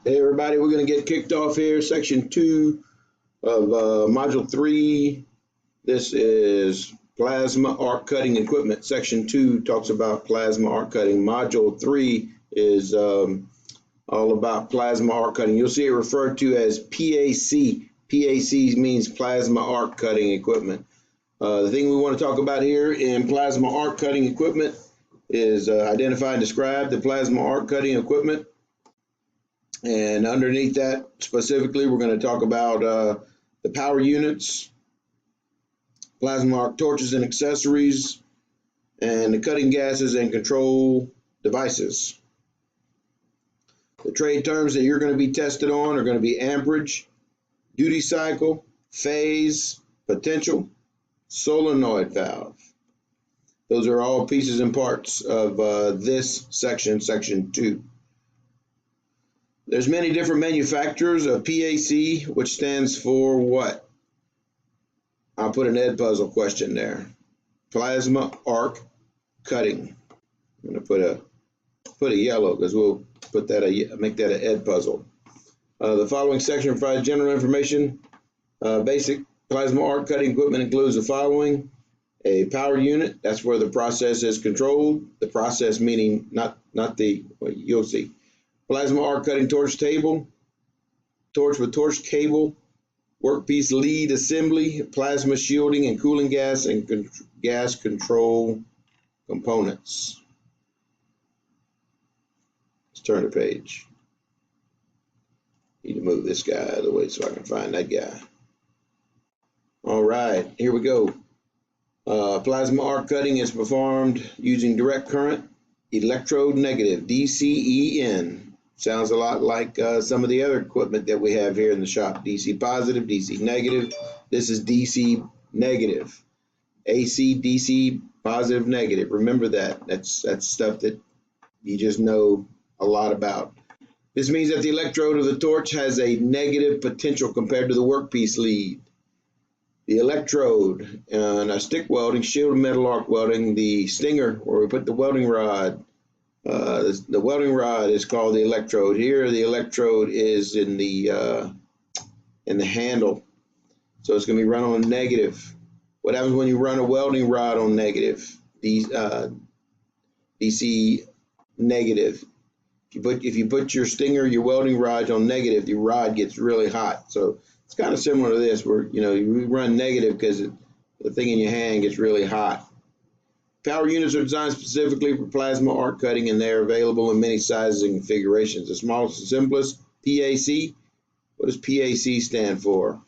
Hey everybody, we're going to get kicked off here. Section 2 of Module 3. This is plasma arc cutting equipment. Section 2 talks about plasma arc cutting. Module 3 is all about plasma arc cutting. You'll see it referred to as PAC. PAC means plasma arc cutting equipment. The thing we want to talk about here in plasma arc cutting equipment is identify and describe the plasma arc cutting equipment. And underneath that, specifically, we're going to talk about the power units, plasma arc torches and accessories, and the cutting gases and control devices. The trade terms that you're going to be tested on are going to be amperage, duty cycle, phase, potential, solenoid valve. Those are all pieces and parts of this section, section 2. There's many different manufacturers of PAC, which stands for what? I'll put an Ed puzzle question there. Plasma arc cutting. I'm going to put a yellow because we'll put that make that an Ed puzzle. The following section provides general information. Basic plasma arc cutting equipment includes the following: a power unit. That's where the process is controlled. The process meaning not the, well, you'll see. Plasma arc cutting torch table, torch with torch cable, workpiece lead assembly, plasma shielding and cooling gas, and gas control components. Let's turn the page. Need to move this guy out of the way so I can find that guy. All right, here we go. Plasma arc cutting is performed using direct current, electrode negative, DCEN. Sounds a lot like some of the other equipment that we have here in the shop. DC positive, DC negative. This is DC negative. AC, DC, positive, negative. Remember that. That's stuff that you just know a lot about. This means that the electrode of the torch has a negative potential compared to the workpiece lead. The electrode in a stick welding, shielded metal arc welding, the stinger where we put the welding rod. The welding rod is called the electrode. Here, the electrode is in the handle, so it's going to be run on negative. What happens when you run a welding rod on negative? DC negative. If you put your stinger, your welding rod on negative, the rod gets really hot. So it's kind of similar to this, where you run negative because the thing in your hand gets really hot. Power units are designed specifically for plasma arc cutting, and they're available in many sizes and configurations. The smallest and simplest, PAC. What does PAC stand for? I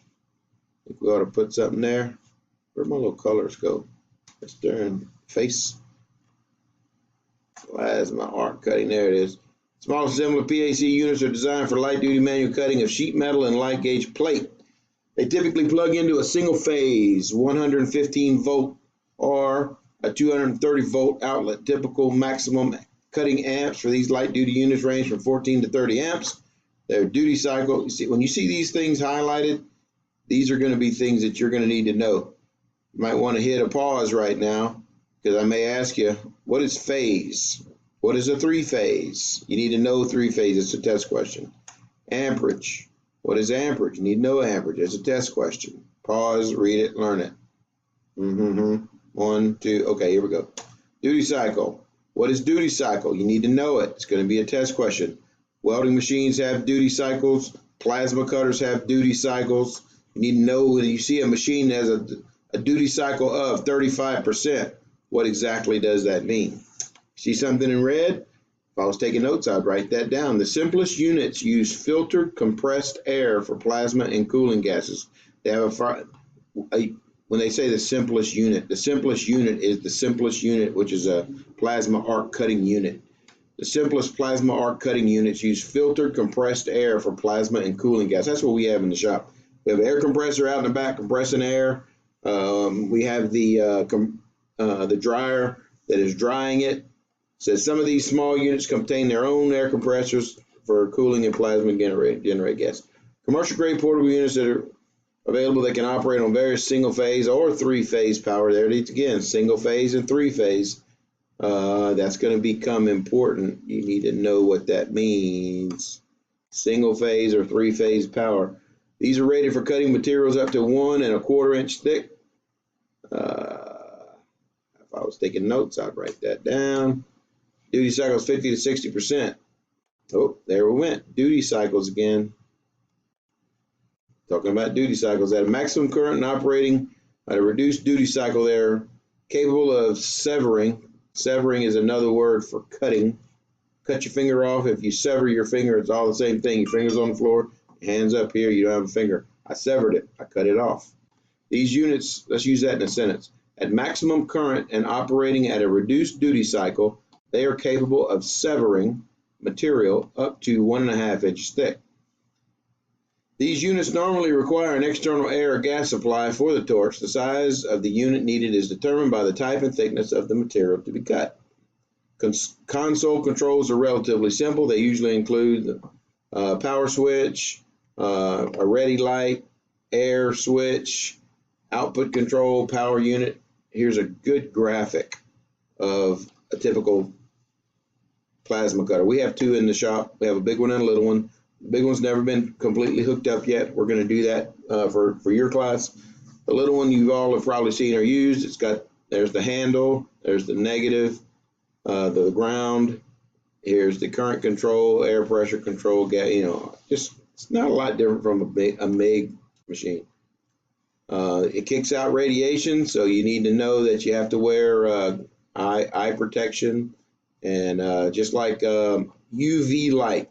think we ought to put something there. Where'd my little colors go? That's during face. Plasma arc cutting, there it is. Small and similar PAC units are designed for light-duty manual cutting of sheet metal and light-gauge plate. They typically plug into a single-phase 115-volt or a 230-volt outlet. Typical maximum cutting amps for these light-duty units range from 14 to 30 amps. Their duty cycle, when you see these things highlighted, these are going to be things that you're going to need to know. You might want to hit a pause right now, because I may ask you, what is phase? What is a three-phase? You need to know three-phase. It's a test question. Amperage. What is amperage? You need to know amperage. It's a test question. Pause, read it, learn it. 1, 2, okay, here we go. Duty cycle. What is duty cycle? You need to know it. It's going to be a test question. Welding machines have duty cycles. Plasma cutters have duty cycles. You need to know when you see a machine that has a duty cycle of 35%. What exactly does that mean? See something in red? If I was taking notes, I'd write that down. The simplest units use filtered compressed air for plasma and cooling gases. They have when they say the simplest unit is the simplest unit, which is a plasma arc cutting unit. The simplest plasma arc cutting units use filtered compressed air for plasma and cooling gas. That's what we have in the shop. We have an air compressor out in the back compressing air. We have the dryer that is drying it. Says some of these small units contain their own air compressors for cooling and plasma and generate gas. Commercial grade portable units that are available that can operate on various single phase or three phase power. There it is again, single phase and three phase. That's going to become important. You need to know what that means. single phase or 3-phase power. These are rated for cutting materials up to 1 1/4 inch thick. If I was taking notes, I'd write that down. Duty cycles 50 to 60%. Oh, there we went. Duty cycles again. Talking about duty cycles. At a maximum current and operating at a reduced duty cycle, they're capable of severing. Severing is another word for cutting. Cut your finger off. If you sever your finger, it's all the same thing. Your finger's on the floor, your hand's up here, you don't have a finger. I severed it. I cut it off. These units, let's use that in a sentence. At maximum current and operating at a reduced duty cycle, they are capable of severing material up to 1 1/2 inches thick. These units normally require an external air or gas supply for the torch. The size of the unit needed is determined by the type and thickness of the material to be cut. Console controls are relatively simple. They usually include the power switch, a ready light, air switch, output control, power unit. Here's a good graphic of a typical plasma cutter. We have 2 in the shop. We have a big one and a little one. The big one's never been completely hooked up yet. We're going to do that for your class. The little one you all have probably seen or used. It's got, there's the handle, there's the negative, the ground. Here's the current control, air pressure control, just it's not a lot different from a MIG machine. It kicks out radiation, so you need to know that you have to wear eye protection, and just like UV light.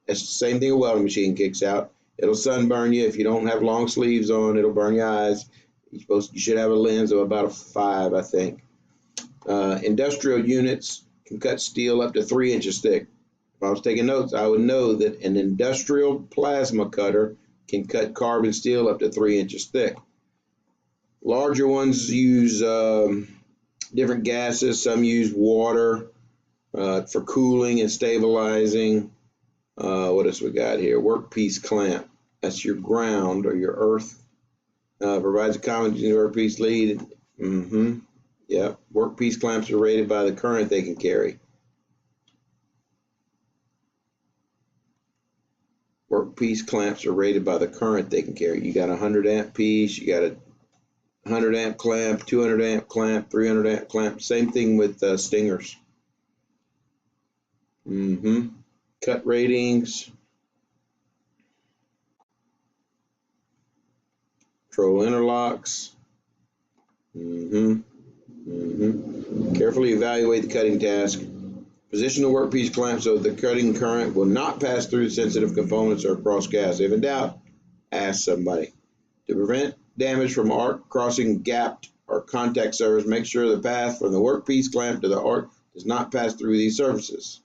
That's the same thing a welding machine kicks out. It'll sunburn you. If you don't have long sleeves on, it'll burn your eyes. You should have a lens of about a 5, I think. Industrial units can cut steel up to 3 inches thick. If I was taking notes, I would know that an industrial plasma cutter can cut carbon steel up to 3 inches thick. Larger ones use different gases. Some use water for cooling and stabilizing. What else we got here? Workpiece clamp. That's your ground or your earth. Provides a common workpiece lead. Yep. Workpiece clamps are rated by the current they can carry. Workpiece clamps are rated by the current they can carry. You got a 100 amp piece. You got a 100 amp clamp, 200 amp clamp, 300 amp clamp. Same thing with stingers. Cut ratings. Control interlocks. Carefully evaluate the cutting task. Position the workpiece clamp so the cutting current will not pass through sensitive components or cross gas. If in doubt, ask somebody. To prevent damage from arc crossing gapped or contact surface, make sure the path from the workpiece clamp to the arc does not pass through these surfaces.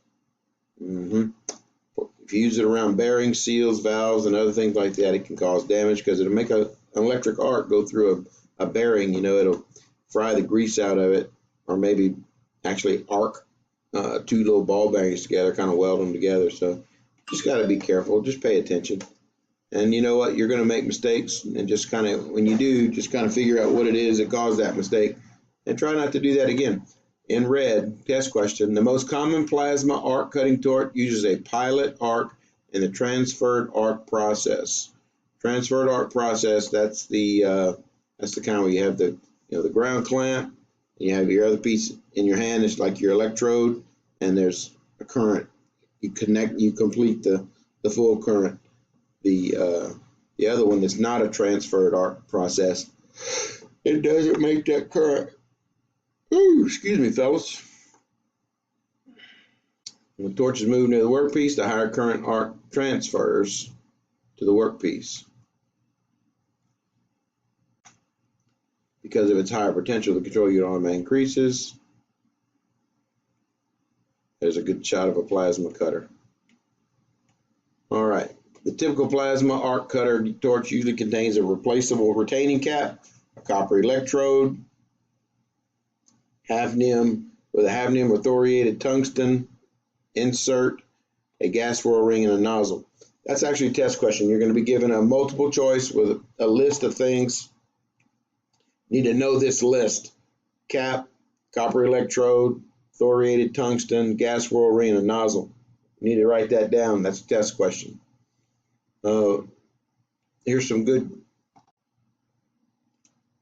If you use it around bearings, seals, valves, and other things like that, it can cause damage because it'll make an electric arc go through a bearing. It'll fry the grease out of it, or maybe actually arc 2 little ball bearings together, kind of weld them together. So just got to be careful. Just pay attention. And you know what? You're going to make mistakes, and just kind of, when you do, just kind of figure out what it is that caused that mistake and try not to do that again. In red, test question, the most common plasma arc cutting torch uses a pilot arc in the transferred arc process. Transferred arc process, that's the kind where you have the the ground clamp, and you have your other piece in your hand. It's like your electrode, and there's a current. You complete the full current. The other one that's not a transferred arc process, it doesn't make that current. Ooh, excuse me, fellas. When the torch is moved near the workpiece, the higher current arc transfers to the workpiece. Because of its higher potential, the control unit automatically increases. There's a good shot of a plasma cutter. All right. The typical plasma arc cutter torch usually contains a replaceable retaining cap, a copper electrode, hafnium with a hafnium or thoriated tungsten insert, a gas foil ring, and a nozzle. That's actually a test question. You're going to be given a multiple choice with a list of things. You need to know this list: cap, copper electrode, thoriated tungsten, gas foil ring, and a nozzle. You need to write that down. That's a test question. Here's some good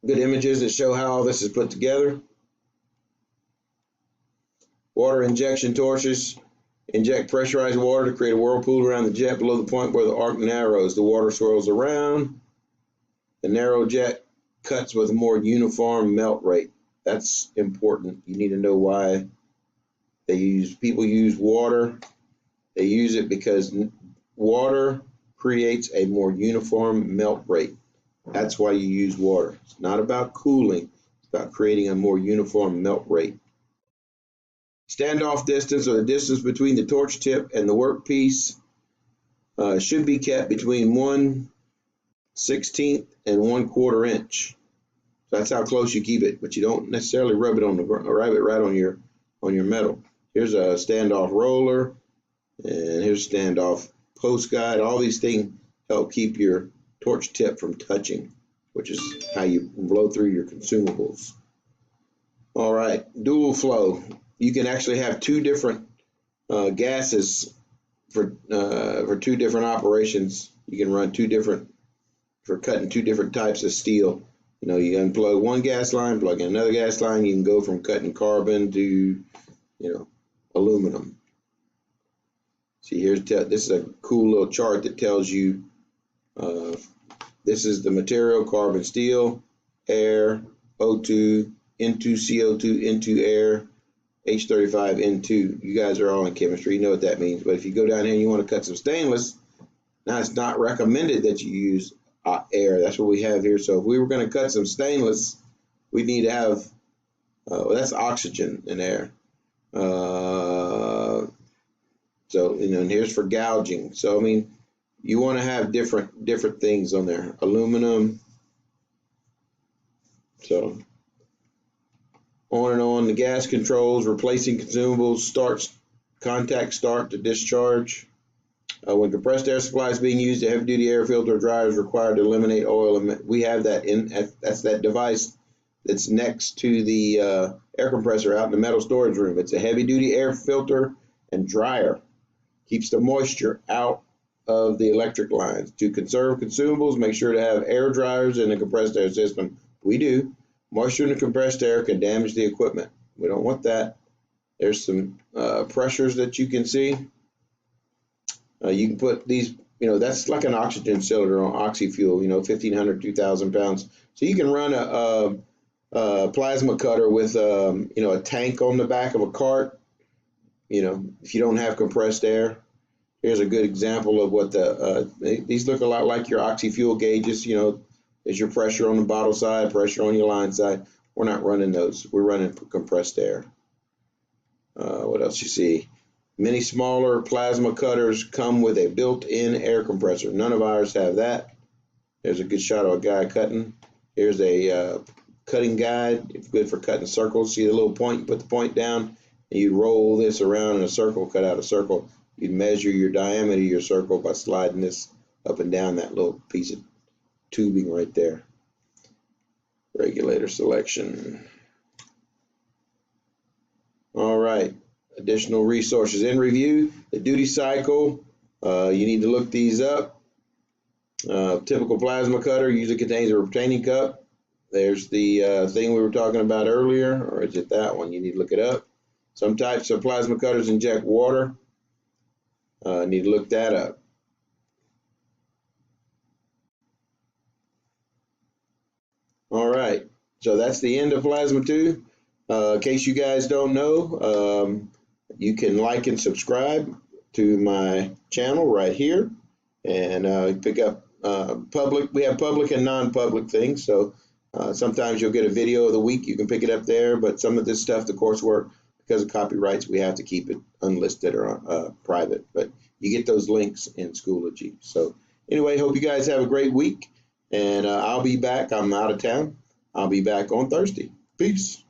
images that show how all this is put together. Water injection torches. Inject pressurized water to create a whirlpool around the jet below the point where the arc narrows. The water swirls around. The narrow jet cuts with a more uniform melt rate. That's important. You need to know why people use water. They use it because water creates a more uniform melt rate. That's why you use water. It's not about cooling. It's about creating a more uniform melt rate. Standoff distance, or the distance between the torch tip and the workpiece, should be kept between 1/16 and 1/4 inch. So that's how close you keep it, but you don't necessarily rub it right on your metal. Here's a standoff roller, and here's a standoff post guide. All these things help keep your torch tip from touching, which is how you blow through your consumables. All right, dual flow. You can actually have two different gases for 2 different operations. You can run for cutting 2 different types of steel. You know, you unplug one gas line, plug in another gas line. You can go from cutting carbon to, aluminum. See, this is a cool little chart that tells you this is the material: carbon steel, air, O2, N2 CO2, N2 air, H35 N2. You guys are all in chemistry, you know what that means. But if you go down here and you want to cut some stainless, now it's not recommended that you use air. That's what we have here. So if we were going to cut some stainless, we need to have that's oxygen in air. And here's for gouging. So I mean, you want to have different things on there. Aluminum. So on and on. The gas controls, replacing consumables, contact start to discharge. When compressed air supply is being used, a heavy-duty air filter or dryer is required to eliminate oil. We have that that's that device that's next to the air compressor out in the metal storage room. It's a heavy-duty air filter and dryer. Keeps the moisture out of the electric lines. To conserve consumables, make sure to have air dryers in the compressed air system. We do. Moisture in the compressed air can damage the equipment. We don't want that. There's some pressures that you can see. You can put these, that's like an oxygen cylinder on oxy-fuel, 1,500, 2,000 pounds. So you can run a plasma cutter with, a tank on the back of a cart, if you don't have compressed air. Here's a good example of what these look a lot like your oxy-fuel gauges. There's your pressure on the bottle side, pressure on your line side. We're not running those. We're running compressed air. What else you see? Many smaller plasma cutters come with a built-in air compressor. None of ours have that. There's a good shot of a guy cutting. Here's a cutting guide. It's good for cutting circles. See the little point? You put the point down, and you roll this around in a circle, cut out a circle. You measure your diameter of your circle by sliding this up and down that little piece of tubing right there. Regulator selection. All right. Additional resources in review. The duty cycle. You need to look these up. Typical plasma cutter usually contains a retaining cup. There's the thing we were talking about earlier, or is it that one? You need to look it up. Some types of plasma cutters inject water. Need to look that up. All right, so that's the end of Plasma 2. In case you guys don't know, you can like and subscribe to my channel right here, and pick up public. We have public and non-public things, so sometimes you'll get a video of the week. You can pick it up there, but some of this stuff, the coursework, because of copyrights, we have to keep it unlisted or private, but you get those links in Schoology. So anyway, hope you guys have a great week, and I'll be back. I'm out of town. I'll be back on Thursday. Peace.